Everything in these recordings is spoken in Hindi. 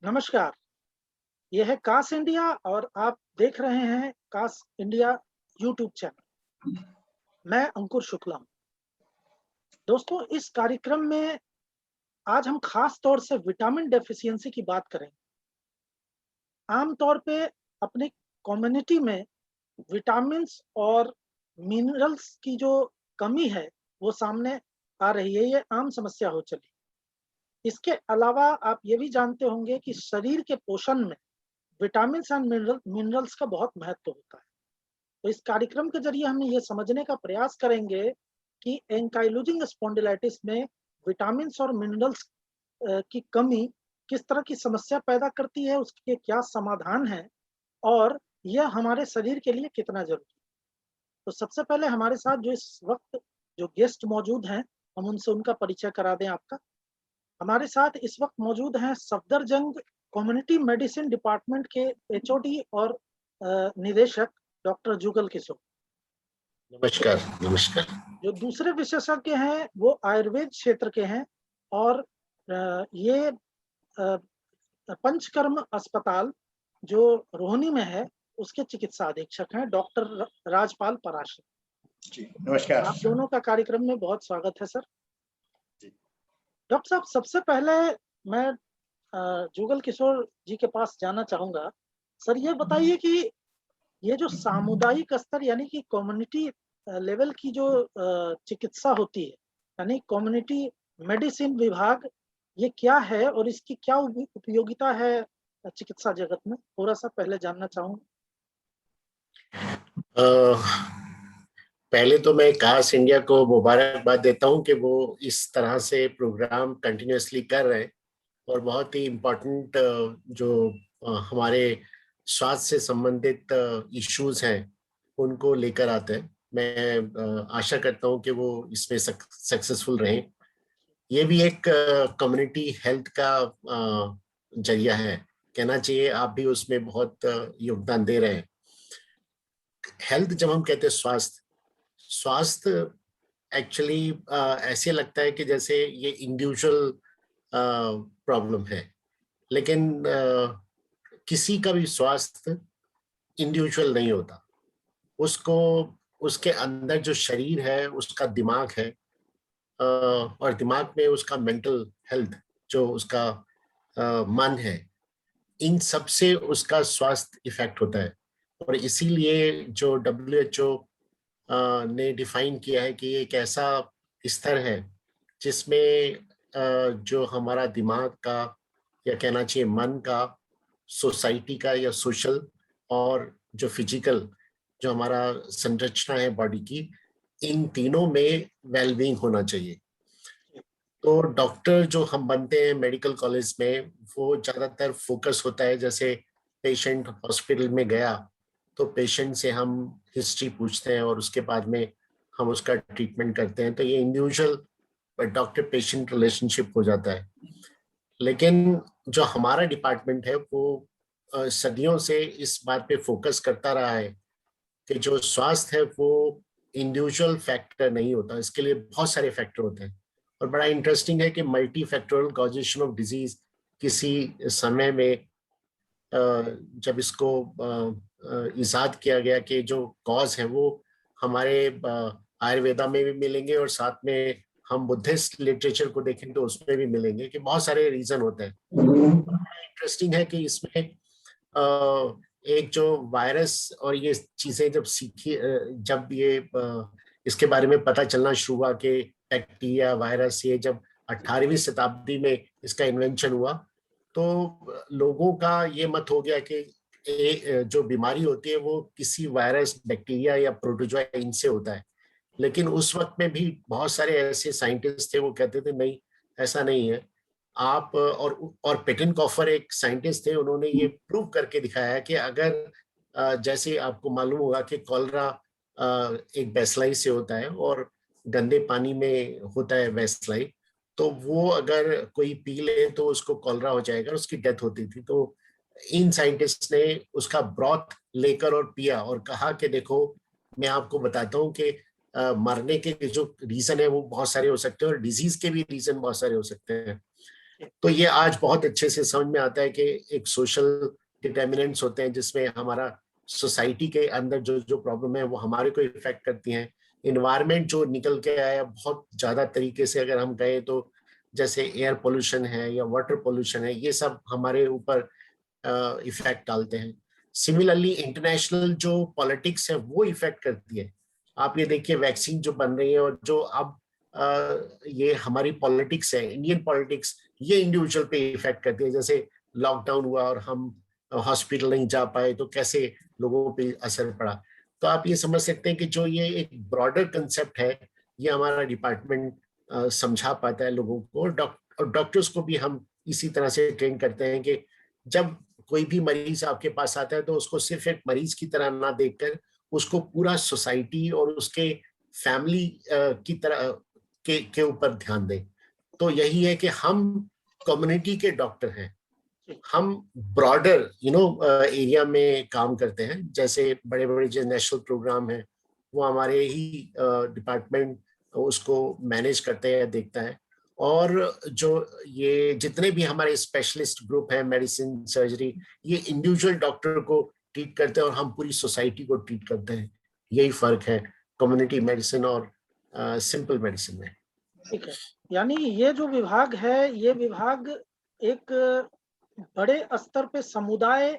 नमस्कार, यह है कास्ट इंडिया और आप देख रहे हैं कास्ट इंडिया यूट्यूब चैनल। मैं अंकुर शुक्ला हूँ। दोस्तों, इस कार्यक्रम में आज हम खास तौर से विटामिन डेफिशिएंसी की बात करेंगे। आम तौर पे अपनी कम्युनिटी में विटामिन्स और मिनरल्स की जो कमी है, वो सामने आ रही है। ये आम समस्या हो चली। इसके अलावा आप ये भी जानते होंगे कि शरीर के पोषण में विटामिन्स एंड मिनरल्स का बहुत महत्व होता है। तो इस कार्यक्रम के जरिए हम ये समझने का प्रयास करेंगे कि एंकाइलोजिंग स्पॉन्डिलाइटिस में विटामिन्स और मिनरल्स की कमी किस तरह की समस्या पैदा करती है, उसके क्या समाधान हैं और यह हमारे शरीर के लिए कितना जरूरी है। तो सबसे पहले हमारे साथ जो इस वक्त जो गेस्ट मौजूद हैं, हम उनसे उनका परिचय करा दें आपका। हमारे साथ इस वक्त मौजूद हैं सफदरजंग कम्युनिटी मेडिसिन डिपार्टमेंट के एचओडी और निदेशक डॉक्टर जुगल किशोर। नमस्कार। नमस्कार। जो दूसरे विशेषज्ञ हैं वो आयुर्वेद क्षेत्र के हैं और ये पंचकर्म अस्पताल जो रोहिणी में है उसके चिकित्सा अधीक्षक हैं डॉक्टर राजपाल पराशर जी। नमस्कार। आप दोनों का कार्यक्रम में बहुत स्वागत है सर। डॉक्टर साहब, सबसे पहले मैं जुगल किशोर जी के पास जाना चाहूंगा। सर, ये बताइए कि ये जो सामुदायिक स्तर यानी कि कम्युनिटी लेवल की जो चिकित्सा होती है, यानी कम्युनिटी मेडिसिन विभाग, ये क्या है और इसकी क्या उपयोगिता है चिकित्सा जगत में, थोड़ा सा पहले जानना चाहूंगा। पहले तो मैं कास्ट इंडिया को मुबारकबाद देता हूं कि वो इस तरह से प्रोग्राम कंटिन्यूअसली कर रहे हैं और बहुत ही इम्पोर्टेंट जो हमारे स्वास्थ्य से संबंधित इश्यूज हैं उनको लेकर आते हैं। मैं आशा करता हूं कि वो इसमें सक्सेसफुल रहें। ये भी एक कम्युनिटी हेल्थ का जरिया है, कहना चाहिए। आप भी उसमें बहुत योगदान दे रहे हैं। हेल्थ जब हम कहते हैं स्वास्थ्य एक्चुअली ऐसे लगता है कि जैसे ये इंडिविजुअल प्रॉब्लम है, लेकिन किसी का भी स्वास्थ्य इंडिविजुअल नहीं होता। उसको उसके अंदर जो शरीर है, उसका दिमाग है और दिमाग में उसका मेंटल हेल्थ, जो उसका मन है, इन सब से उसका स्वास्थ्य इफेक्ट होता है। और इसीलिए जो WHO ने डिफाइन किया है कि एक ऐसा स्तर है जिसमें जो हमारा दिमाग का या कहना चाहिए मन का, सोसाइटी का या सोशल, और जो फिजिकल जो हमारा संरचना है बॉडी की, इन तीनों में वेलबींग होना चाहिए। तो डॉक्टर जो हम बनते हैं मेडिकल कॉलेज में, वो ज़्यादातर फोकस होता है, जैसे पेशेंट हॉस्पिटल में गया तो पेशेंट से हम हिस्ट्री पूछते हैं और उसके बाद में हम उसका ट्रीटमेंट करते हैं। तो ये इंडिविजुअल डॉक्टर पेशेंट रिलेशनशिप हो जाता है। लेकिन जो हमारा डिपार्टमेंट है वो सदियों से इस बात पे फोकस करता रहा है कि जो स्वास्थ्य है वो इंडिविजुअल फैक्टर नहीं होता, इसके लिए बहुत सारे फैक्टर होते हैं। और बड़ा इंटरेस्टिंग है कि multi factorial causation of disease किसी समय में जब इसको इजाद किया गया कि जो कॉज है वो हमारे आयुर्वेदा में भी मिलेंगे और साथ में हम बुद्धिस्ट लिटरेचर को देखें तो उसमें भी मिलेंगे कि बहुत सारे रीजन होते हैं। इंटरेस्टिंग है कि इसमें एक जो वायरस और ये चीजें जब सीखी, जब ये इसके बारे में पता चलना शुरू हुआ कि बैक्टीरिया वायरस, ये जब 18वीं शताब्दी में इसका इन्वेंशन हुआ, तो लोगों का ये मत हो गया कि जो बीमारी होती है वो किसी वायरस, बैक्टीरिया या प्रोटोजोआ इनसे होता है। लेकिन उस वक्त में भी बहुत सारे ऐसे साइंटिस्ट थे, वो कहते थे नहीं, ऐसा नहीं है। आप और पेटनकॉफर एक साइंटिस्ट थे, उन्होंने ये प्रूव करके दिखाया कि अगर जैसे आपको मालूम होगा कि कॉलरा एक बैसलाई से होता है और गंदे पानी में होता है बैसलाई, तो वो अगर कोई पी ले तो उसको कॉलरा हो जाएगा, उसकी डेथ होती थी। तो इन साइंटिस्ट ने उसका ब्रॉथ लेकर और पिया और कहा कि देखो, मैं आपको बताता हूँ कि मरने के जो रीजन है वो बहुत सारे हो सकते हैं और डिजीज के भी रीजन बहुत सारे हो सकते हैं। तो ये आज बहुत अच्छे से समझ में आता है कि एक सोशल डिटर्मिनेंट्स होते हैं जिसमें हमारा सोसाइटी के अंदर जो जो प्रॉब्लम है वो हमारे को इफेक्ट करती हैं। इन्वायरमेंट जो निकल के आया बहुत ज्यादा तरीके से अगर हम कहें तो जैसे एयर पोल्यूशन है या वाटर पोल्यूशन है, ये सब हमारे ऊपर इफेक्ट डालते हैं। सिमिलरली इंटरनेशनल जो पॉलिटिक्स है वो इफेक्ट करती है। आप ये देखिए वैक्सीन जो बन रही है और जो अब ये हमारी पॉलिटिक्स है, इंडियन पॉलिटिक्स, ये इंडिविजुअल पे इफेक्ट करती है। जैसे लॉकडाउन हुआ और हम हॉस्पिटल नहीं जा पाए तो कैसे लोगों पे असर पड़ा। तो आप ये समझ सकते हैं कि जो ये एक ब्रॉडर कंसेप्ट है, ये हमारा डिपार्टमेंट समझा पाता है लोगों को। और डॉक्टर्स को भी हम इसी तरह से ट्रेन करते हैं कि जब कोई भी मरीज आपके पास आता है तो उसको सिर्फ एक मरीज की तरह ना देखकर उसको पूरा सोसाइटी और उसके फैमिली की तरह के ऊपर ध्यान दें। तो यही है कि हम कम्युनिटी के डॉक्टर हैं, हम ब्रॉडर एरिया में काम करते हैं। जैसे बड़े बड़े जो नेशनल प्रोग्राम है वो हमारे ही डिपार्टमेंट उसको मैनेज करते हैं, देखता है। और जो ये जितने भी हमारे स्पेशलिस्ट ग्रुप हैं, मेडिसिन, सर्जरी, ये इंडिविजुअल डॉक्टर को ट्रीट करते हैं और हम पूरी सोसाइटी को ट्रीट करते हैं। यही फर्क है कम्युनिटी मेडिसिन और सिंपल मेडिसिन में। ठीक है, यानी ये जो विभाग है, ये विभाग एक बड़े स्तर पे समुदाय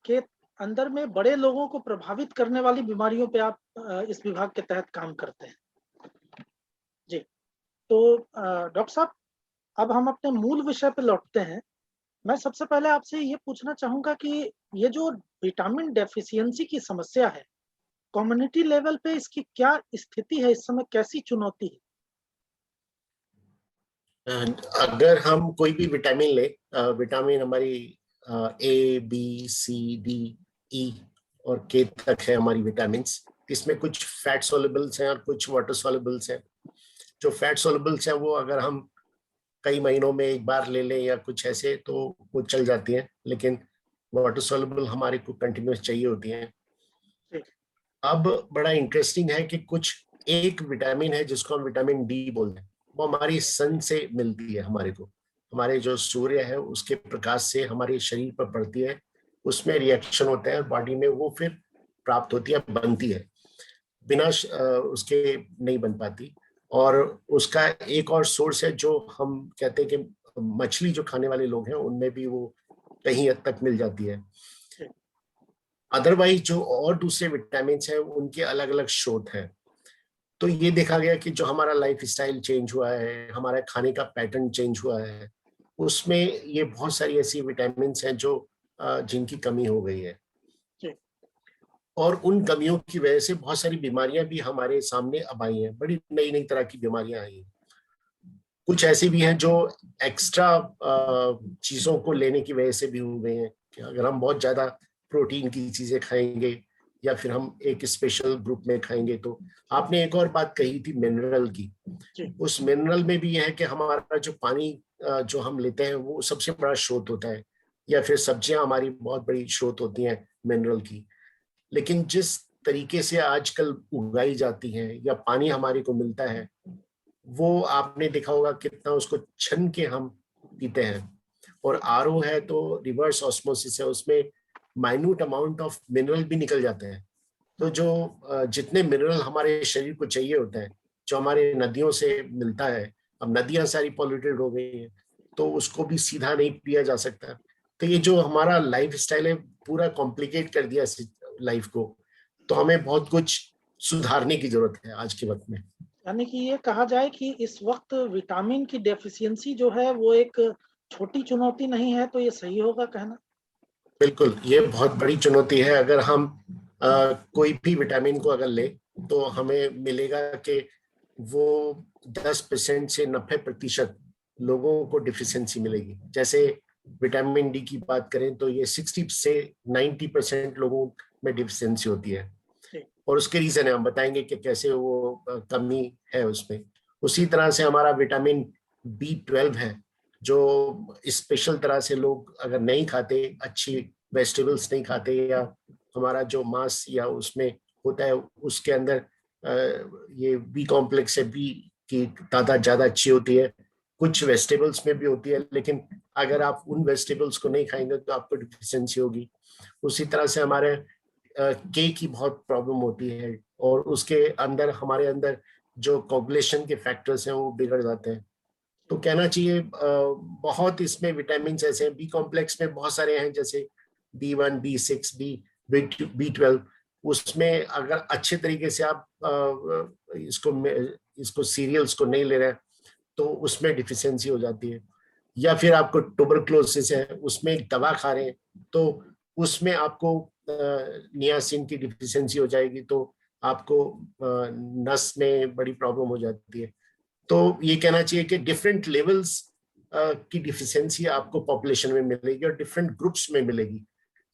के अंदर में बड़े लोगों को प्रभावित करने वाली बीमारियों पे आप इस विभाग के तहत काम करते हैं। जी, तो डॉक्टर साहब, अब हम अपने मूल विषय पे लौटते हैं। मैं सबसे पहले आपसे ये पूछना चाहूंगा कि ये जो विटामिन डेफिशिएंसी की समस्या है, कम्युनिटी लेवल पे इसकी क्या स्थिति है, इस समय कैसी चुनौती है? अगर हम कोई भी विटामिन ले, विटामिन हमारी ए, बी, सी, डी, ई और के तक है हमारी विटामिन। इसमें कुछ फैट सोल्युबल्स हैं और कुछ वाटर सोल्युबल्स हैं। जो फैट सोल्युबल्स हैं वो अगर हम कई महीनों में एक बार ले लें या कुछ ऐसे तो वो चल जाती हैं, लेकिन वाटर सोल्युबल हमारे को कंटिन्यूस चाहिए होती हैं। अब बड़ा इंटरेस्टिंग है कि कुछ एक विटामिन है जिसको हम विटामिन डी बोलते हैं, वो हमारी सन से मिलती है हमारे को। हमारे जो सूर्य है उसके प्रकाश से हमारे शरीर पर पड़ती है, उसमें रिएक्शन होता है बॉडी में, वो फिर प्राप्त होती है, बनती है। बिना उसके नहीं बन पाती। और उसका एक और सोर्स है जो हम कहते हैं कि मछली जो खाने वाले लोग हैं उनमें भी वो कहीं हद तक मिल जाती है। अदरवाइज जो और दूसरे विटामिन हैं उनके अलग अलग स्रोत हैं। तो ये देखा गया कि जो हमारा लाइफ स्टाइल चेंज हुआ है, हमारा खाने का पैटर्न चेंज हुआ है, उसमें ये बहुत सारी ऐसी विटामिन हैं जो जिनकी कमी हो गई है। और उन कमियों की वजह से बहुत सारी बीमारियां भी हमारे सामने अब आई हैं, बड़ी नई नई तरह की बीमारियां आई हैं। कुछ ऐसी भी हैं जो एक्स्ट्रा चीजों को लेने की वजह से भी हो गई हैं कि अगर हम बहुत ज्यादा प्रोटीन की चीजें खाएंगे या फिर हम एक स्पेशल ग्रुप में खाएंगे तो। आपने एक और बात कही थी मिनरल की, उस मिनरल में भी यह है कि हमारा जो पानी जो हम लेते हैं वो सबसे बड़ा स्रोत होता है, या फिर सब्जियां हमारी बहुत बड़ी स्रोत होती हैं मिनरल की। लेकिन जिस तरीके से आजकल उगाई जाती हैं या पानी हमारे को मिलता है, वो आपने देखा होगा कितना उसको छन के हम पीते हैं। और आरओ है तो रिवर्स ऑस्मोसिस है, उसमें माइन्यूट अमाउंट ऑफ मिनरल भी निकल जाते हैं। तो जो जितने मिनरल हमारे शरीर को चाहिए होते हैं, जो हमारे नदियों से मिलता है, अब नदियां सारी पॉल्यूटेड हो गई हैं तो उसको भी सीधा नहीं पिया जा सकता। तो ये जो हमारा लाइफ स्टाइल है पूरा कॉम्प्लिकेट कर दिया लाइफ को। तो हमें बहुत कुछ सुधारने की जरूरत है आज के वक्त में। यानी कि ये कहा जाए कि इस वक्त विटामिन की डेफिशिएंसी जो है वो एक छोटी चुनौती नहीं है, तो ये सही होगा कहना? बिल्कुल, ये बहुत बड़ी चुनौती है। अगर हम कोई भी विटामिन को अगर ले तो हमें मिलेगा कि वो 10% से 90% लोगों को डिफिशियंसी मिलेगी। जैसे विटामिन डी की बात करें तो ये 60 से 90% लोगों में डिफिशियंसी होती है। और उसके रीजन है, हम बताएंगे कि कैसे वो कमी है उसमें। उसी तरह से हमारा विटामिन B12 है जो स्पेशल तरह से लोग अगर नहीं खाते, अच्छी वेजिटेबल्स नहीं खाते, या हमारा जो मांस या उसमें होता है उसके अंदर ये बी कॉम्प्लेक्स है, बी की तादाद ज्यादा अच्छी होती है, कुछ वेजिटेबल्स में भी होती है, लेकिन अगर आप उन वेजिटेबल्स को नहीं खाएंगे तो आपको डिफिशियंसी होगी। उसी तरह से हमारे के की बहुत प्रॉब्लम होती है, और उसके अंदर हमारे अंदर जो कोगुलेशन के फैक्टर्स हैं वो बिगड़ जाते हैं। तो कहना चाहिए बहुत इसमें विटामिन ऐसे हैं, बी कॉम्प्लेक्स में बहुत सारे हैं, जैसे B1, B6, B12। उसमें अगर अच्छे तरीके से आप इसको सीरियल्स को नहीं ले रहे तो उसमें डिफिशियंसी हो जाती है। या फिर आपको ट्यूबरक्लोसिस है, उसमें एक दवा खा रहे हैं तो उसमें आपको नियासिन की डिफिशियंसी हो जाएगी, तो आपको नस में बड़ी प्रॉब्लम हो जाती है। तो ये कहना चाहिए कि डिफरेंट लेवल्स की डिफिशियंसी आपको पॉपुलेशन में मिलेगी और डिफरेंट ग्रुप्स में मिलेगी,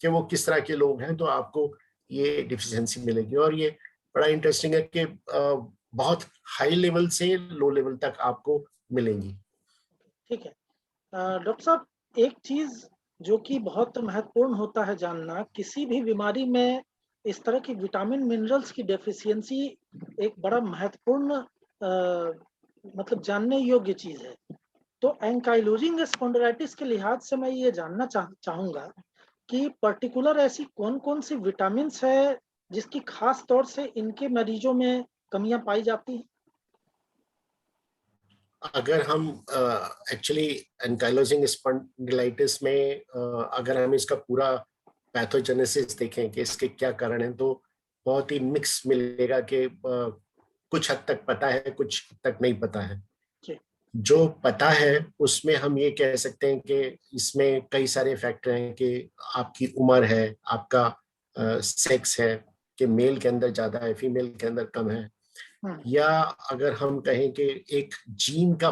कि वो किस तरह के लोग हैं तो आपको ये डिफिशियंसी मिलेगी। और ये बड़ा इंटरेस्टिंग है कि बहुत हाई लेवल से लो लेवल तक आपको मिलेंगी। ठीक है डॉक्टर साहब, एक चीज जो कि बहुत महत्वपूर्ण होता है जानना, किसी भी बीमारी में इस तरह की विटामिन मिनरल्स की डेफिशिएंसी एक बड़ा महत्वपूर्ण मतलब जानने योग्य चीज है। तो एंकाइलोजिंग स्पॉन्डिलाइटिस के लिहाज से मैं ये जानना चाहूंगा कि पर्टिकुलर ऐसी कौन कौन सी विटामिन है जिसकी खास तौर से इनके मरीजों में कमियां पाई जाती हैं। अगर हम एक्चुअली एंकाइलोजिंग स्पॉन्डिलाइटिस में अगर हम इसका पूरा पैथोजेनेसिस देखें कि इसके क्या कारण हैं, तो बहुत ही मिक्स मिलेगा कि कुछ हद तक पता है, कुछ हद तक नहीं पता है। जो पता है उसमें हम ये कह सकते हैं कि इसमें कई सारे फैक्टर हैं, कि आपकी उम्र है, आपका सेक्स है, कि मेल के अंदर ज्यादा है, फीमेल के अंदर कम है, या अगर हम कहें कि एक जीन का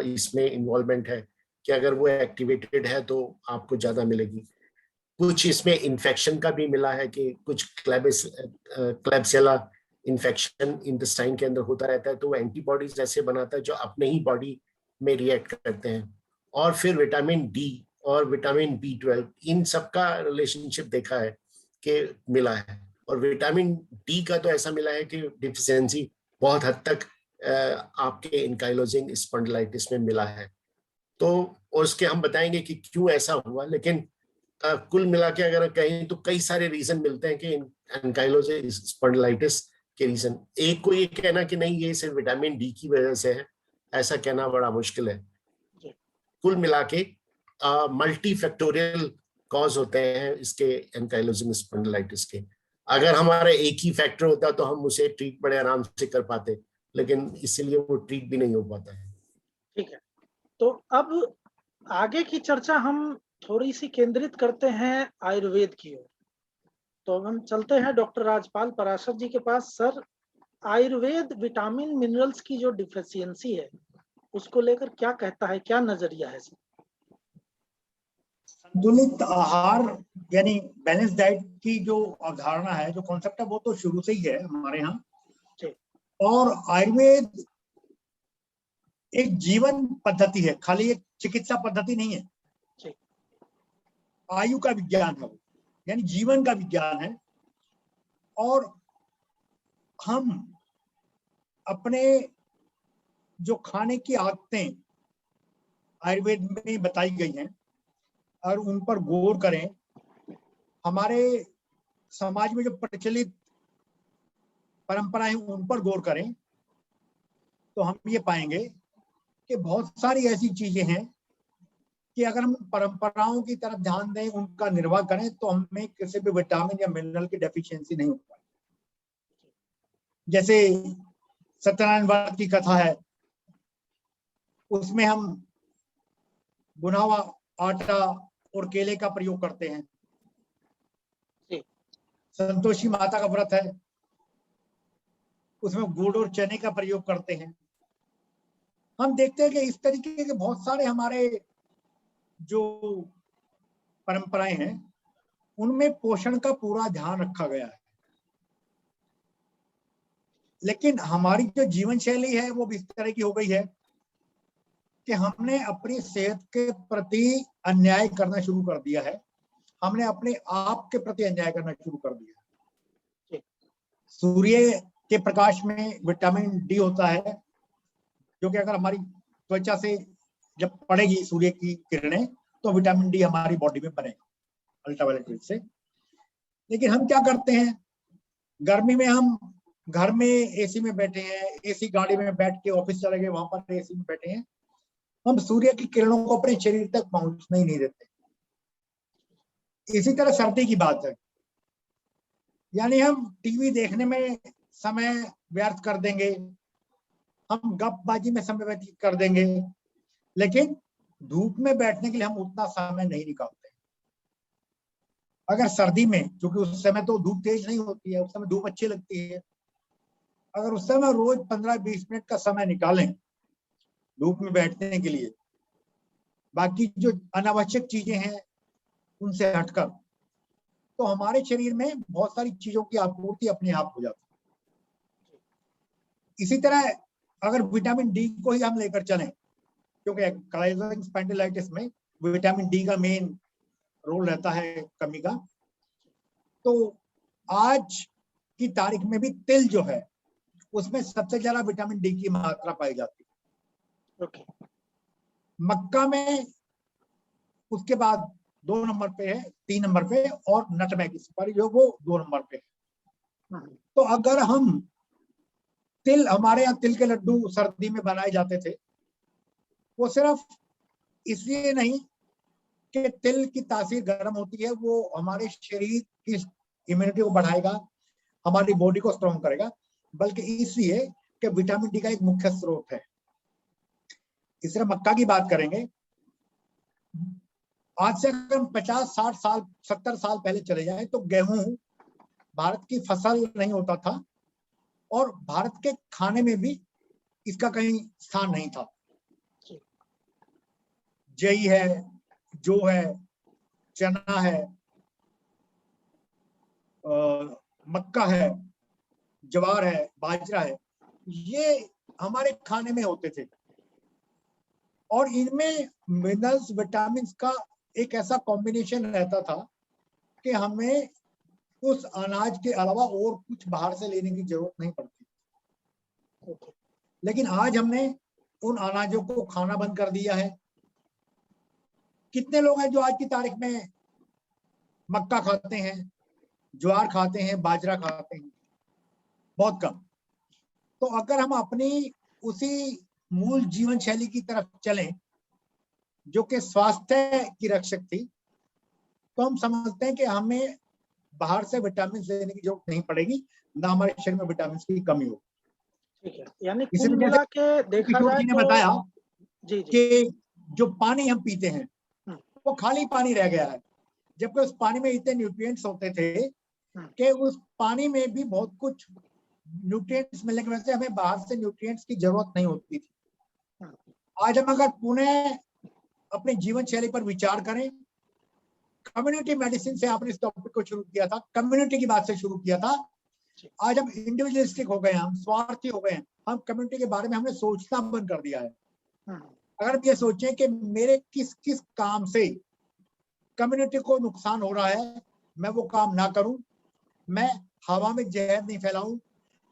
इसमें इन्वॉल्वमेंट है, कि अगर वो एक्टिवेटेड है तो आपको ज्यादा मिलेगी। कुछ इसमें इन्फेक्शन का भी मिला है, कि कुछ क्लेब्सिला इन्फेक्शन इंटेस्टाइन के अंदर होता रहता है, तो वो एंटीबॉडीज ऐसे बनाता है जो अपने ही बॉडी में रिएक्ट करते हैं। और फिर विटामिन डी और विटामिन B12, इन सब का रिलेशनशिप देखा है कि मिला है। और विटामिन डी का तो ऐसा मिला है कि डिफिशियंसी बहुत हद तक आपके एंकाइलोजिंग स्पॉन्डिलाइटिस में मिला है। तो उसके हम बताएंगे कि क्यों ऐसा हुआ, लेकिन कुल मिला के अगर कहें तो कई सारे रीजन मिलते हैं कि एंकाइलोजिंग स्पॉन्डिलाइटिस के रीजन। एक को ये कहना कि नहीं ये सिर्फ विटामिन डी की वजह से है, ऐसा कहना बड़ा मुश्किल है। कुल मिला के मल्टी फैक्टोरियल कॉज होते हैं इसके एंकाइलोजिंग स्पॉन्डिलाइटिस के। अगर हमारा एक ही फैक्टर होता तो हम उसे ट्रीट बड़े आराम से कर पाते, लेकिन इसीलिए वो ट्रीट भी नहीं हो पाता है। ठीक है, तो अब आगे की चर्चा हम थोड़ी सी केंद्रित करते हैं आयुर्वेद की ओर। तो हम चलते हैं डॉक्टर राजपाल पराशर जी के पास। सर, आयुर्वेद विटामिन मिनरल्स की जो डिफिशियंसी है उसको लेकर क्या कहता है, क्या नजरिया है सर? संतुलित आहार यानी बैलेंस डाइट की जो अवधारणा है, जो कॉन्सेप्ट है, वो तो शुरू से ही है हमारे यहाँ। और आयुर्वेद एक जीवन पद्धति है, खाली एक चिकित्सा पद्धति नहीं है। आयु का विज्ञान है, यानी जीवन का विज्ञान है। और हम अपने जो खाने की आदतें आयुर्वेद में बताई गई हैं और उन पर गौर करें, हमारे समाज में जो प्रचलित परंपराएं उन पर गौर करें, तो हम ये पाएंगे कि बहुत सारी ऐसी चीजें हैं कि अगर हम परंपराओं की तरफ ध्यान दें, उनका निर्वाह करें, तो हमें किसी भी विटामिन या मिनरल की डेफिशिएंसी नहीं हो पाएगी। जैसे सत्यनारायण व्रत की कथा है, उसमें हम भुना हुआ आटा और केले का प्रयोग करते हैं। संतोषी माता का व्रत है, उसमें गुड़ और चने का प्रयोग करते हैं। हम देखते हैं कि इस तरीके के बहुत सारे हमारे जो परंपराएं हैं उनमें पोषण का पूरा ध्यान रखा गया है। लेकिन हमारी जो जीवन शैली है वो भी इस तरह की हो गई है कि हमने अपनी सेहत के प्रति अन्याय करना शुरू कर दिया है, हमने अपने आप के प्रति अन्याय करना शुरू कर दिया है। सूर्य के प्रकाश में विटामिन डी होता है, जो कि अगर हमारी त्वचा से जब पड़ेगी सूर्य की किरणें तो विटामिन डी हमारी बॉडी में बनेगा अल्ट्रावायलेट रेज से। लेकिन हम क्या करते हैं, गर्मी में हम घर में एसी में बैठे हैं, एसी गाड़ी में बैठ के ऑफिस चले गए, वहां पर एसी में बैठे हैं, हम सूर्य की किरणों को अपने शरीर तक पहुंचने ही नहीं देते। इसी तरह सर्दी की बात है, यानी हम टीवी देखने में समय व्यर्थ कर देंगे, हम गपबाजी में समय व्यतीत कर देंगे, लेकिन धूप में बैठने के लिए हम उतना समय नहीं निकालते। अगर सर्दी में, क्योंकि उस समय तो धूप तेज नहीं होती है, उस समय धूप अच्छी लगती है, अगर उस समय रोज 15-20 मिनट का समय निकालें धूप में बैठने के लिए, बाकी जो अनावश्यक चीजें हैं उनसे हटकर, तो हमारे शरीर में बहुत सारी चीजों की आपूर्ति अपने आप हो जाती है। इसी तरह अगर विटामिन डी को ही हम लेकर चलें, क्योंकि एंकाइलोजिंग स्पॉन्डिलाइटिस में विटामिन डी का मेन रोल रहता है कमी का, तो आज की तारीख में भी तिल जो है उसमें सबसे ज्यादा विटामिन डी की मात्रा पाई जाती है। मक्का में उसके बाद 2 नंबर पे है, 3 नंबर पे, और नटमेग सुपारी जो वो 2 नंबर पे है। तो अगर हम तिल, हमारे यहाँ तिल के लड्डू सर्दी में बनाए जाते थे, वो सिर्फ इसलिए नहीं कि तिल की तासीर गर्म होती है, वो हमारे शरीर की इम्यूनिटी को बढ़ाएगा, हमारी बॉडी को स्ट्रॉन्ग करेगा, बल्कि इसलिए कि विटामिन डी का एक मुख्य स्रोत है। इस तरह मक्का की बात करेंगे, आज से अगर हम 50, 60 साल, 70 साल पहले चले जाएं तो गेहूं भारत की फसल नहीं होता था, और भारत के खाने में भी इसका कहीं स्थान नहीं था। जई है, जौ है, चना है, मक्का है, ज्वार है, बाजरा है, ये हमारे खाने में होते थे, और इनमें मिनरल्स, विटामिन का एक ऐसा कॉम्बिनेशन रहता था कि हमें उस अनाज के अलावा और कुछ बाहर से लेने की जरूरत नहीं पड़ती। लेकिन आज हमने उन अनाजों को खाना बंद कर दिया है। कितने लोग हैं जो आज की तारीख में मक्का खाते हैं, ज्वार खाते हैं, बाजरा खाते हैं? बहुत कम। तो अगर हम अपनी उसी मूल जीवन शैली की तरफ चलें जो कि स्वास्थ्य की रक्षक थी, तो हम समझते हैं कि हमें बाहर से विटामिन लेने की जरूरत नहीं पड़ेगी, ना हमारे शरीर में विटामिन की कमी हो। ठीक है, यानी कुल मिला के देखा जाए ने तो बताया जी कि जो पानी हम पीते हैं वो खाली पानी रह गया है, जबकि उस पानी में इतने न्यूट्रिएंट्स होते थे कि उस पानी में भी बहुत कुछ न्यूट्रिएंट्स मिलने की वजह से हमें बाहर से न्यूट्रिएंट्स की जरूरत नहीं होती थी। आज हम अगर पुनः अपने जीवन शैली पर विचार करें, कम्युनिटी मेडिसिन से आपने इस टॉपिक को शुरू किया था, कम्युनिटी की बात से शुरू किया था। आज हम इंडिविजुअलिस्टिक हो गए, हम स्वार्थी हो गए, हम कम्युनिटी के बारे में हमने सोचना बंद कर दिया है। अगर हम ये सोचें कि मेरे किस किस काम से कम्युनिटी को नुकसान हो रहा है, मैं वो काम ना करूं, मैं हवा में जहर नहीं फैलाऊं,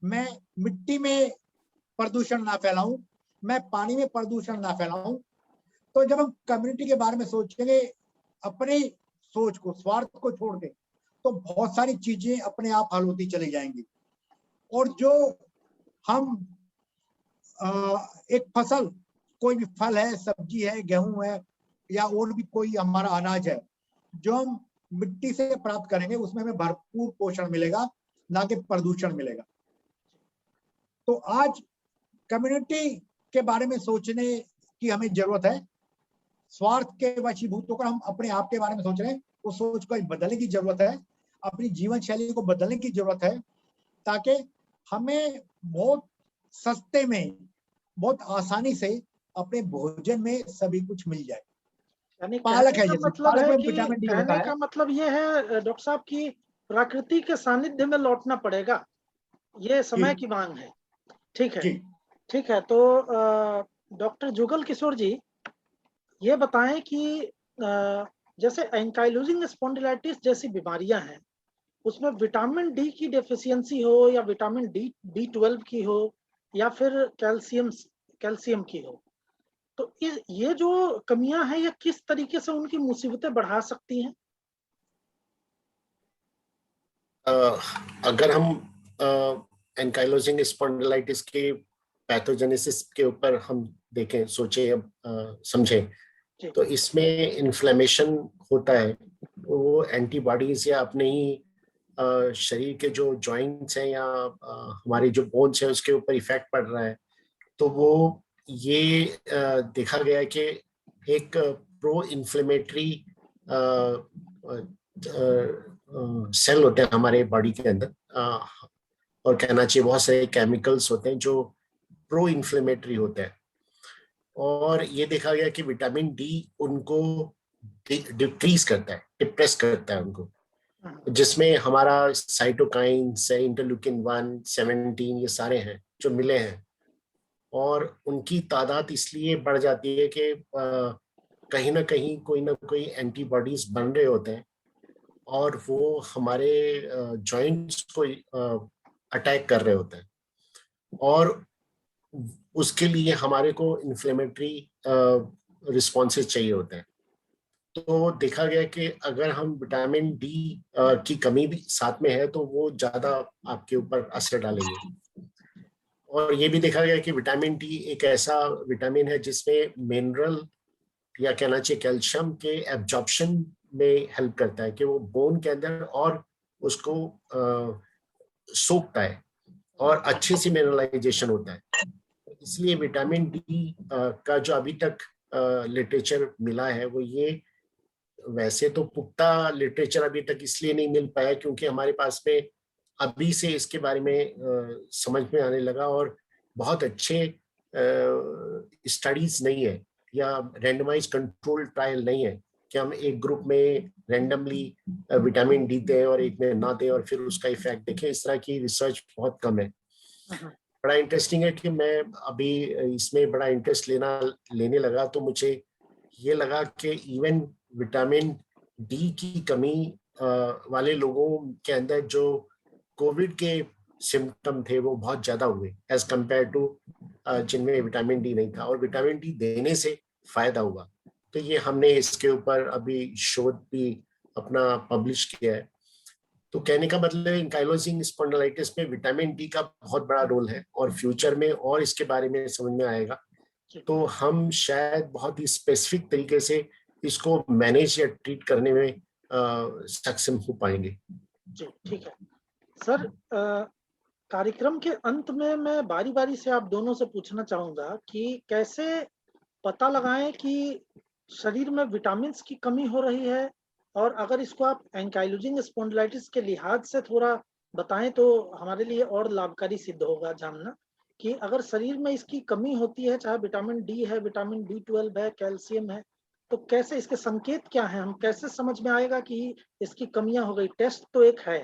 मैं मिट्टी में प्रदूषण ना फैलाऊं, मैं पानी में प्रदूषण ना फैलाऊं, तो जब हम कम्युनिटी के बारे में सोचेंगे अपनी सोच को, स्वार्थ को छोड़ के, तो बहुत सारी चीजें अपने आप हल होती चली जाएंगी। और जो हम एक फसल, कोई भी फल है, सब्जी है, गेहूं है, या और भी कोई हमारा अनाज है, जो हम मिट्टी से प्राप्त करेंगे उसमें हमें भरपूर पोषण मिलेगा, ना कि प्रदूषण मिलेगा। तो आज कम्युनिटी के बारे में सोचने की हमें जरूरत है। स्वार्थ के वशीभूत होकर हम अपने आप के बारे में सोच रहे हैं, उस सोच को बदलने की जरूरत है, अपनी जीवन शैली को बदलने की जरूरत है, ताकि हमें बहुत सस्ते में, बहुत आसानी से अपने भोजन में सभी कुछ मिल जाए। यानी पालक है, कहने का जैसे मतलब पालक है में कि विटामिन डी कहने होता है। का मतलब ये है डॉक्टर साहब की प्रकृति के सानिध्य में लौटना पड़ेगा, ये समय की मांग है। ठीक है, ठीक है। तो डॉक्टर जुगल किशोर जी ये बताएं कि जैसे एंकाइलोजिंग स्पॉन्डिलाइटिस जैसी बीमारियां हैं, उसमें विटामिन डी की डेफिशिएंसी हो, या विटामिन B12 की हो, या फिर कैल्शियम की हो, तो ये जो कमियां हैं ये किस तरीके से उनकी मुसीबतें बढ़ा सकती हैं? अगर हम एंकाइलोजिंग स्पॉन्डिलाइटिस के पैथोजेनेसिस के ऊपर हम देखें, सोचें, समझें, तो इसमें इन्फ्लेमेशन होता है। वो एंटीबॉडीज या अपने ही शरीर के जो जॉइंट्स हैं या हमारी जो बोन्स है उसके ऊपर इफेक्ट पड़ रहा है। तो वो ये देखा गया है कि एक प्रो इन्फ्लेमेटरी सेल होते हैं हमारे बॉडी के अंदर, और कहना चाहिए बहुत सारे केमिकल्स होते हैं जो प्रो इन्फ्लेमेटरी होते हैं। और ये देखा गया कि विटामिन डी उनको डिक्रीज करता है, डिप्रेस करता है उनको, जिसमें हमारा साइटोकाइन से इंटरल्यूकिन 1, 17 ये सारे हैं जो मिले हैं। और उनकी तादाद इसलिए बढ़ जाती है कि कहीं ना कहीं कोई ना कोई एंटीबॉडीज बन रहे होते हैं और वो हमारे जॉइंट्स को अटैक कर रहे होते हैं, और उसके लिए हमारे को इन्फ्लेमेटरी रिस्पॉन्सेज चाहिए होते हैं। तो देखा गया कि अगर हम विटामिन डी की कमी भी साथ में है तो वो ज्यादा आपके ऊपर असर डालेंगे। और ये भी देखा गया कि विटामिन डी एक ऐसा विटामिन है जिसमें मिनरल या कहना चाहिए कैल्शियम के एब्जॉर्प्शन में हेल्प करता है, कि वो बोन के अंदर और उसको सोखता है और अच्छे से मिनरलाइजेशन होता है। इसलिए विटामिन डी का जो अभी तक लिटरेचर मिला है वो ये, वैसे तो पुख्ता लिटरेचर अभी तक इसलिए नहीं मिल पाया क्योंकि हमारे पास में अभी से इसके बारे में समझ में आने लगा और बहुत अच्छे स्टडीज नहीं है या रैंडमाइज कंट्रोल ट्रायल नहीं है कि हम एक ग्रुप में रैंडमली विटामिन डी दें और एक में ना दें और फिर उसका इफेक्ट देखें। इस तरह की रिसर्च बहुत कम है। बड़ा इंटरेस्टिंग है कि मैं अभी इसमें बड़ा इंटरेस्ट लेने लगा तो मुझे ये लगा कि इवन विटामिन डी की कमी वाले लोगों के अंदर जो कोविड के सिम्टम थे वो बहुत ज्यादा हुए एज कंपेयर टू जिनमें विटामिन डी नहीं था, और विटामिन डी देने से फायदा हुआ। तो ये हमने इसके ऊपर अभी शोध भी अपना पब्लिश किया है। तो कहने का मतलब एंकाइलोजिंग स्पॉन्डिलाइटिस में विटामिन डी का बहुत बड़ा रोल है और फ्यूचर में और इसके बारे में समझ में आएगा तो हम शायद बहुत ही स्पेसिफिक तरीके से इसको मैनेज या ट्रीट करने में सक्षम हो पाएंगे। जी ठीक है सर। कार्यक्रम के अंत में मैं बारी बारी से आप दोनों से पूछना चाहूंगा कि कैसे पता लगाएं कि शरीर में विटामिन की कमी हो रही है, और अगर इसको आप एंकाइलोजिंग स्पॉन्डिलाइटिस के लिहाज से थोड़ा बताएं तो हमारे लिए और लाभकारी सिद्ध होगा जानना कि अगर शरीर में इसकी कमी होती है, चाहे विटामिन डी है, विटामिन B12 है, कैल्शियम है, तो कैसे इसके संकेत क्या हैं, हम कैसे समझ में आएगा कि इसकी कमियां हो गई। टेस्ट तो एक है,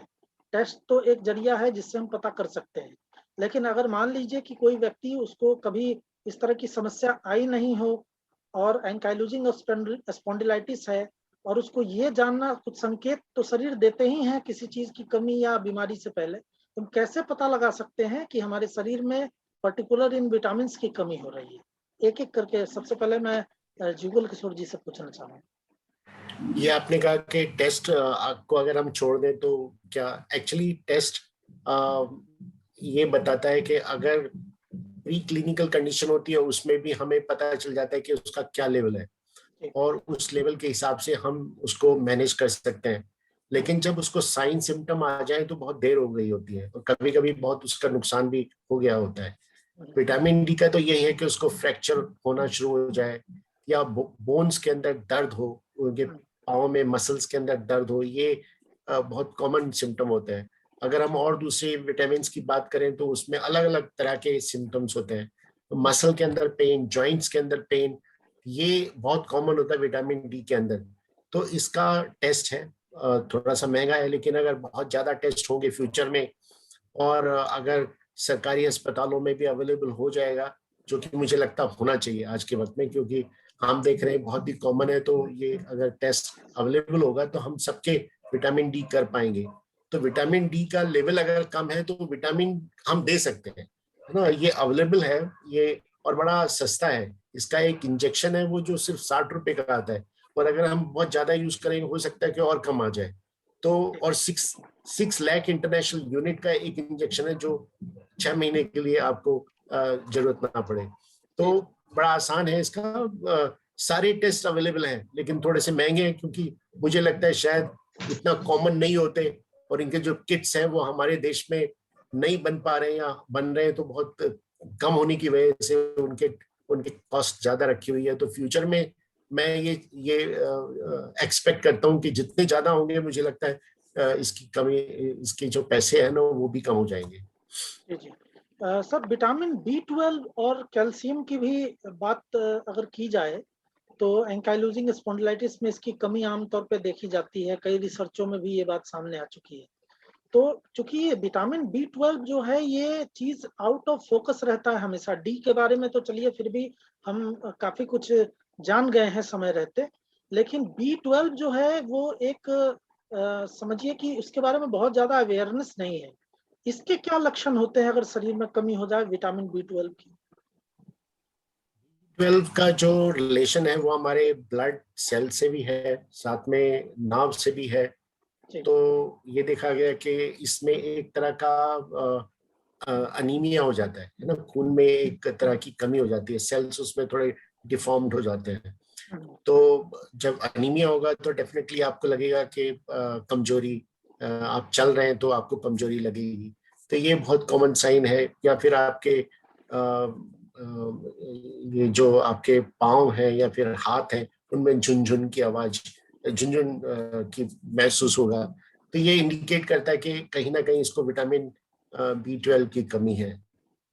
टेस्ट तो एक जरिया है जिससे हम पता कर सकते हैं, लेकिन अगर मान लीजिए कि कोई व्यक्ति उसको कभी इस तरह की समस्या आई नहीं हो और एंकाइलोजिंग स्पॉन्डिलाइटिस है और उसको ये जानना, कुछ संकेत तो शरीर देते ही हैं किसी चीज की कमी या बीमारी से पहले, तो हम कैसे पता लगा सकते हैं कि हमारे शरीर में पर्टिकुलर इन विटामिन की कमी हो रही है? एक एक करके सबसे पहले मैं जुगल किशोर जी से पूछना चाहूँगा। ये आपने कहा कि टेस्ट को अगर हम छोड़ दें तो क्या एक्चुअली टेस्ट ये बताता है कि अगर प्री क्लिनिकल कंडीशन होती है उसमें भी हमें पता चल जाता है कि उसका क्या लेवल है और उस लेवल के हिसाब से हम उसको मैनेज कर सकते हैं। लेकिन जब उसको साइन सिम्टम आ जाए तो बहुत देर हो गई होती है और कभी कभी बहुत उसका नुकसान भी हो गया होता है। विटामिन डी का तो यही है कि उसको फ्रैक्चर होना शुरू हो जाए या बोन्स के अंदर दर्द हो, उनके पाँव में मसल्स के अंदर दर्द हो, ये बहुत कॉमन सिम्टम होते हैं। अगर हम और दूसरे विटामिन की बात करें तो उसमें अलग अलग तरह के सिम्टम्स होते हैं। तो मसल के अंदर पेन, जॉइंट्स के अंदर पेन, ये बहुत कॉमन होता है विटामिन डी के अंदर। तो इसका टेस्ट है, थोड़ा सा महंगा है, लेकिन अगर बहुत ज्यादा टेस्ट होंगे फ्यूचर में और अगर सरकारी अस्पतालों में भी अवेलेबल हो जाएगा, जो कि मुझे लगता होना चाहिए आज के वक्त में, क्योंकि हम देख रहे हैं बहुत ही कॉमन है, तो ये अगर टेस्ट अवेलेबल होगा तो हम सबके विटामिन डी कर पाएंगे। तो विटामिन डी का लेवल अगर कम है तो विटामिन हम दे सकते हैं, है ना, ये अवेलेबल है ये और बड़ा सस्ता है। इसका एक इंजेक्शन है वो जो सिर्फ 60 रुपए का आता है, और अगर हम बहुत ज्यादा यूज करेंगे हो सकता है कि और कम आ जाए। तो और 6 लाख इंटरनेशनल यूनिट का एक इंजेक्शन है जो 6 महीने के लिए आपको जरूरत ना पड़े। तो बड़ा आसान है इसका। सारे टेस्ट अवेलेबल हैं लेकिन थोड़े से महंगे हैं, क्योंकि मुझे लगता है शायद इतना कॉमन नहीं होते, और इनके जो किट्स हैं वो हमारे देश में नहीं बन पा रहे हैं, या बन रहे हैं तो बहुत कम होने की वजह से उनके कॉस्ट ज्यादा रखी हुई है। तो फ्यूचर में मैं ये एक्सपेक्ट करता हूँ कि जितने ज्यादा होंगे मुझे लगता है इसके जो पैसे हैं ना वो भी कम हो जाएंगे। जी सर, विटामिन B12 और कैल्शियम की भी बात अगर की जाए तो एंकाइलोजिंग स्पॉन्डिलाइटिस में इसकी कमी आमतौर पे देखी जाती है। कई रिसर्चों में भी ये बात सामने आ चुकी है। तो चूंकि ये विटामिन B12 जो है ये चीज आउट ऑफ फोकस रहता है हमेशा। डी के बारे में तो चलिए फिर भी हम काफी कुछ जान गए हैं समय रहते, लेकिन B12 जो है वो एक समझिए कि उसके बारे में बहुत ज्यादा अवेयरनेस नहीं है। इसके क्या लक्षण होते हैं अगर शरीर में कमी हो जाए विटामिन B12 की? 12 का जो रिलेशन है वो हमारे ब्लड सेल से भी है, साथ में नर्व से भी है। तो ये देखा गया कि इसमें एक तरह का अनीमिया हो जाता है ना, खून में एक तरह की कमी हो जाती है, सेल्स उसमें थोड़े डिफॉर्म्ड हो जाते हैं। तो जब अनीमिया होगा तो डेफिनेटली आपको लगेगा कि कमजोरी, आप चल रहे हैं तो आपको कमजोरी लगेगी। तो ये बहुत कॉमन साइन है। या फिर आपके ये जो आपके पाँव हैं या फिर हाथ हैं उनमें झुनझुन की आवाज, झुनझुन की महसूस होगा। तो ये इंडिकेट करता है कि कहीं ना कहीं इसको विटामिन B12 की कमी है।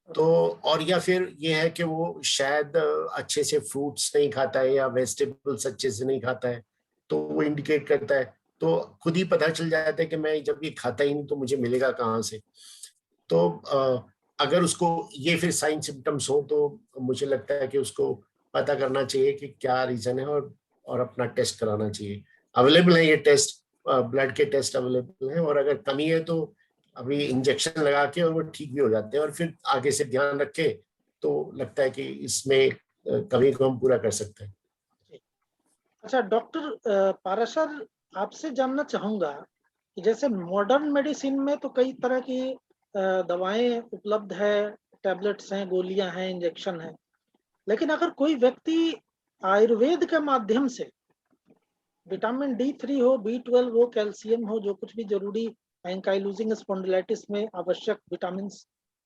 तो और या फिर ये है कि वो शायद अच्छे से फ्रूट्स नहीं खाता है या वेजिटेबल्स अच्छे से नहीं खाता है, तो वो इंडिकेट करता है। तो खुद ही पता चल जाता है कि मैं जब ये खाता ही नहीं तो मुझे मिलेगा कहाँ से। तो अगर उसको ये फिर साइन सिम्टम्स हो तो मुझे लगता है कि उसको पता करना चाहिए कि क्या रीजन है, और अपना टेस्ट कराना चाहिए। अवेलेबल है ये टेस्ट, ब्लड के टेस्ट अवेलेबल है, और अगर कमी है तो अभी इंजेक्शन लगा के और वो ठीक भी हो जाते हैं, और फिर आगे से ध्यान रखे तो लगता है कि इसमें कमी को हम पूरा कर सकते हैं। अच्छा डॉक्टर पाराशर, आपसे जानना चाहूंगा कि जैसे मॉडर्न मेडिसिन में तो कई तरह की दवाएं उपलब्ध है, टैबलेट्स हैं, गोलियां हैं, इंजेक्शन है, लेकिन अगर कोई व्यक्ति आयुर्वेद के माध्यम से विटामिन D3 हो, B12 हो, कैल्शियम हो, जो कुछ भी जरूरी एंकाइलोजिंग स्पॉन्डिलाइटिस में आवश्यक विटामिन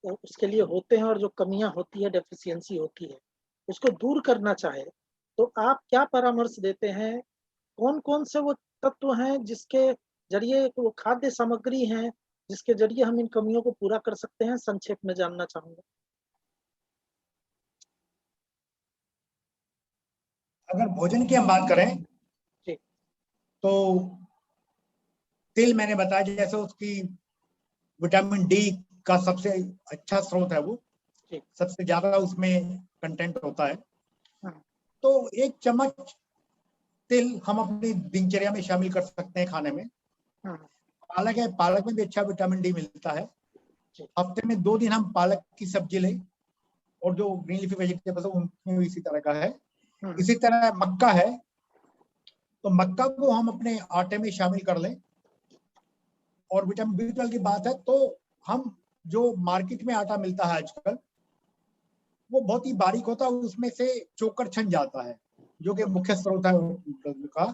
उसके लिए होते हैं और जो कमियां होती है, डेफिशिएंसी होती है, उसको दूर करना चाहे तो आप क्या परामर्श देते हैं? कौन कौन से वो तत्व हैं जिसके जरिए, वो खाद्य सामग्री हैं जिसके जरिए हम इन कमियों को पूरा कर सकते हैं? संक्षेप में जानना चाहूंगा। अगर भोजन की हम बात करें तो तिल मैंने बताया जैसे उसकी विटामिन D का सबसे अच्छा स्रोत है, वो सबसे ज्यादा उसमें कंटेंट होता है। तो 1 चम्मच तिल हम अपनी दिनचर्या में शामिल कर सकते हैं खाने में। पालक है, पालक में भी अच्छा विटामिन D मिलता है। हफ्ते में 2 दिन हम पालक की सब्जी लें, और जो ग्रीन लीफी वेजिटेबल्स है उनमें भी इसी तरह का है। इसी तरह मक्का है, तो मक्का को हम अपने आटे में शामिल कर लें। और विटामिन B12 की बात है तो हम जो मार्केट में आटा मिलता है आजकल वो बहुत ही बारीक होता है, उसमें से चोकर छन जाता है जो कि मुख्य स्रोत है का।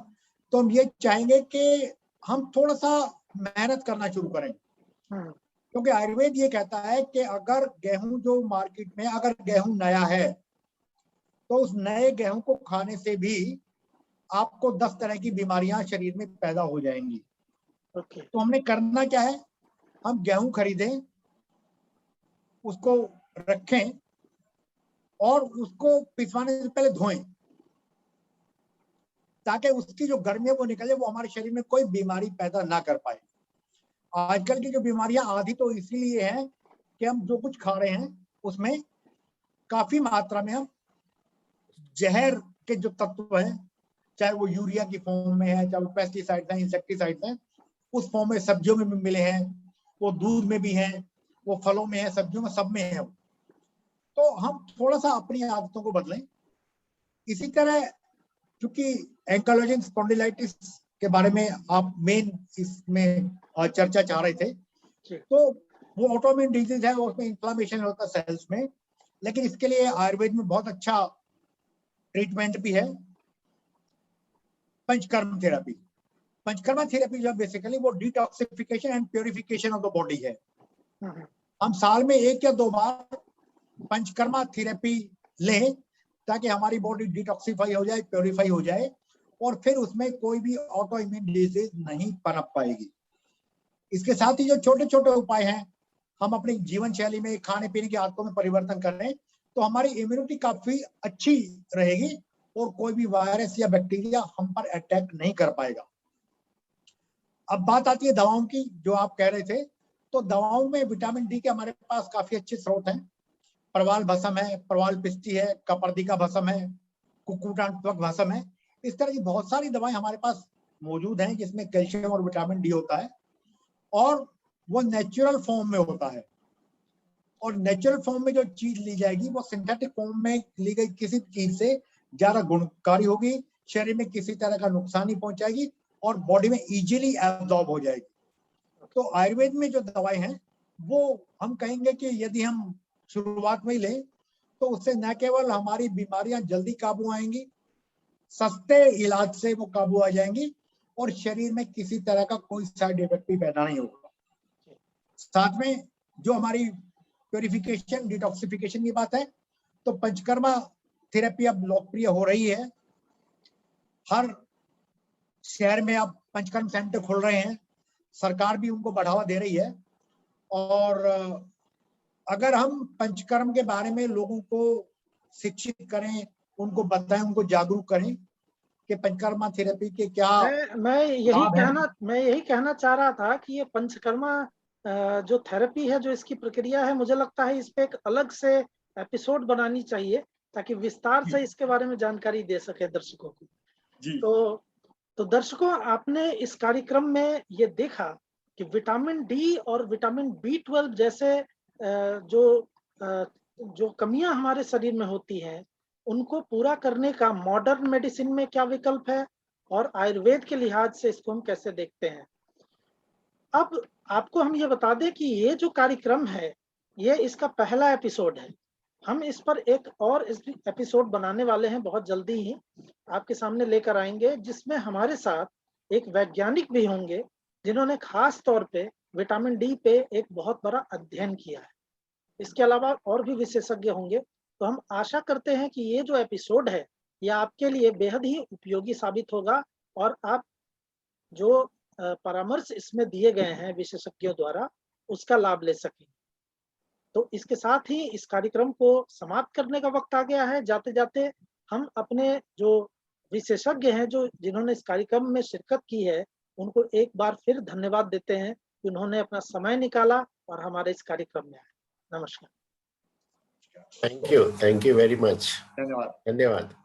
तो हम ये चाहेंगे कि हम थोड़ा सा मेहनत करना शुरू करें, क्योंकि आयुर्वेद ये कहता है कि अगर गेहूं जो मार्केट में अगर गेहूं नया है तो उस नए गेहूं को खाने से भी आपको 10 तरह की बीमारियां शरीर में पैदा हो जाएंगी। तो हमने करना क्या है, हम गेहूं खरीदें, उसको रखें और उसको पिसवाने से पहले धोएं, ताकि उसकी जो गर्मी है वो निकले, वो हमारे शरीर में कोई बीमारी पैदा ना कर पाए। आजकल की जो बीमारियां आधी तो इसीलिए हैं कि हम जो कुछ खा रहे हैं उसमें काफी मात्रा में हम जहर के जो तत्व हैं, चाहे वो यूरिया की फॉर्म में है, चाहे वो पेस्टिसाइड्स हैं, इंसेक्टिसाइड्स हैं, उस फॉर्म में सब्जियों में भी मिले हैं, वो दूध में भी हैं, वो फलों में है, सब्जियों में, सब में है। तो हम थोड़ा सा अपनी आदतों को बदलें इसी तरह क्योंकि एंकाइलोजिंग स्पॉन्डिलाइटिस के बारे में आप मेन इसमें चर्चा चाह रहे थे, तो वो ऑटोइम्यून डिजीज है, उसमें इन्फ्लेमेशन होता है सेल्स में, लेकिन इसके लिए आयुर्वेद में बहुत अच्छा ट्रीटमेंट भी है, पंचकर्म थेरेपी। पंचकर्मा थेरेपी जो बेसिकली वो detoxification and purification of the body है। हम साल में 1 या 2 बार पंचकर्मा थेरेपी लें ताकि हमारी बॉडी डिटॉक्सिफाई हो जाए, प्योरीफाई हो जाए, और फिर उसमें कोई भी ऑटो इम्यून डिजीज नहीं पनप पाएगी। इसके साथ ही जो छोटे छोटे उपाय हैं, हम अपनी जीवन शैली में, खाने पीने की आदतों में परिवर्तन करें तो हमारी इम्यूनिटी काफी अच्छी रहेगी और कोई भी वायरस या बैक्टीरिया हम पर अटैक नहीं कर पाएगा। अब बात आती है दवाओं की, जो आप कह रहे थे, तो दवाओं में विटामिन डी के हमारे पास काफी अच्छे स्रोत हैं। प्रवाल भस्म है, प्रवाल पिस्ती है, कपर्दिका भस्म है, कुक्कुटांतक भस्म है, इस तरह की बहुत सारी दवाएं हमारे पास मौजूद हैं जिसमें कैल्शियम और विटामिन डी होता है, और वो नेचुरल फॉर्म में होता है। और नेचुरल फॉर्म में जो चीज ली जाएगी वो सिंथेटिक फॉर्म में ली गई किसी चीज से ज्यादा गुणकारी होगी, शरीर में किसी तरह का नुकसान नहीं पहुंचाएगी और बॉडी में इजीली एब्जॉर्ब हो जाएगी। तो आयुर्वेद में जो दवाएं हैं वो हम कहेंगे कि यदि हम शुरुआत में ही लें तो उससे न केवल हमारी बीमारियां जल्दी काबू आएंगी, सस्ते इलाज से वो काबू आ जाएंगी और शरीर में किसी तरह का कोई साइड इफेक्ट भी पैदा नहीं होगा। साथ में जो हमारी प्योरिफिकेशन, डिटॉक्सिफिकेशन की बात है, तो पंचकर्मा थेरेपी अब लोकप्रिय हो रही है। हर शहर में अब पंचकर्म सेंटर खुल रहे हैं, सरकार भी उनको बढ़ावा दे रही है। और अगर हम पंचकर्म के बारे में लोगों को शिक्षित करें, उनको बताएं, उनको जागरूक करें कि पंचकर्मा थेरेपी के क्या मैं यही कहना चाह रहा था कि ये पंचकर्मा जो थेरेपी है, जो इसकी प्रक्रिया है, मुझे लगता है इस पे एक अलग से एपिसोड बनानी चाहिए ताकि विस्तार से इसके बारे में जानकारी दे सके दर्शकों को जी। तो दर्शकों, आपने इस कार्यक्रम में ये देखा कि विटामिन डी और विटामिन B12 जैसे जो कमियां हमारे शरीर में होती हैं, उनको पूरा करने का मॉडर्न मेडिसिन में क्या विकल्प है और आयुर्वेद के लिहाज से इसको हम कैसे देखते हैं। अब आपको हम ये बता दें कि ये जो कार्यक्रम है, ये इसका पहला एपिसोड है। हम इस पर एक और एपिसोड बनाने वाले हैं, बहुत जल्दी ही आपके सामने लेकर आएंगे, जिसमें हमारे साथ एक वैज्ञानिक भी होंगे जिन्होंने खास तौर पे विटामिन डी पे एक बहुत बड़ा अध्ययन किया है। इसके अलावा और भी विशेषज्ञ होंगे। तो हम आशा करते हैं कि ये जो एपिसोड है, ये आपके लिए बेहद ही उपयोगी साबित होगा और आप जो परामर्श इसमें दिए गए हैं विशेषज्ञों द्वारा, उसका लाभ ले सकें। तो इसके साथ ही इस कार्यक्रम को समाप्त करने का वक्त आ गया है। जाते जाते हम अपने जो विशेषज्ञ हैं, जो जिन्होंने इस कार्यक्रम में शिरकत की है, उनको एक बार फिर धन्यवाद देते हैं कि उन्होंने अपना समय निकाला और हमारे इस कार्यक्रम में आए। नमस्कार। Thank you very much. धन्यवाद। धन्यवाद।